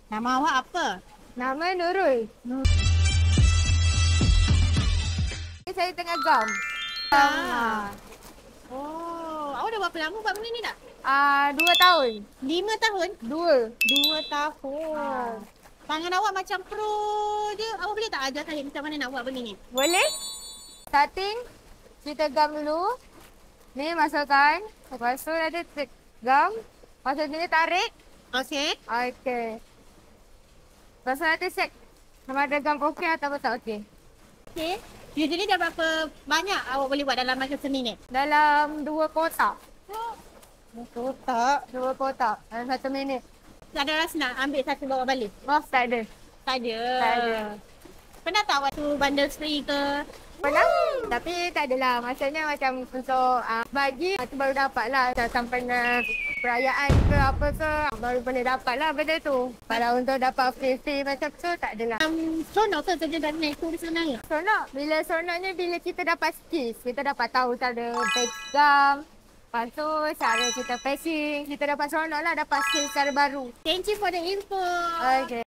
Nama awak apa? Nama Nurul. Saya tengah gam. Oh, awak dah berapa lama buat benda ni tak? 2 tahun. 5 tahun? 2. 2 tahun. Tangan awak macam pro je. Awak boleh tak ajar saya macam mana nak buat benda ni? Boleh? Starting, kita gam dulu. Ni masukkan. Lepas tu nanti gam. Lepas tu ni tarik. Okey. Okey. Lepas tu nanti check sama ada gam okey atau tak okey. Okey. Usually dah berapa banyak awak boleh buat dalam masa seminggu ni? Dalam 2 kotak. Kotak. 2 kotak dalam 1 minit. Tak ada rasa nak ambil satu bawa balik? Oh, tak ada. Tak ada. Tak ada. Pernah tak waktu bundle free ke? Pernah, tapi tak adalah. Maksudnya macam untuk bagi, tu baru dapat lah. Macam sampai perayaan ke apa ke, baru boleh dapat lah benda tu. Kalau untuk dapat free-free macam tu, tak adalah. Seronok ke kerja dan naik tu sebenarnya? Seronok. Seronoknya bila kita dapat skills. Kita dapat tahu cara pegang. Lepas tu, cara kita passing. Kita dapat seronok lah, dapat skills secara baru. Thank you for the info. Okay.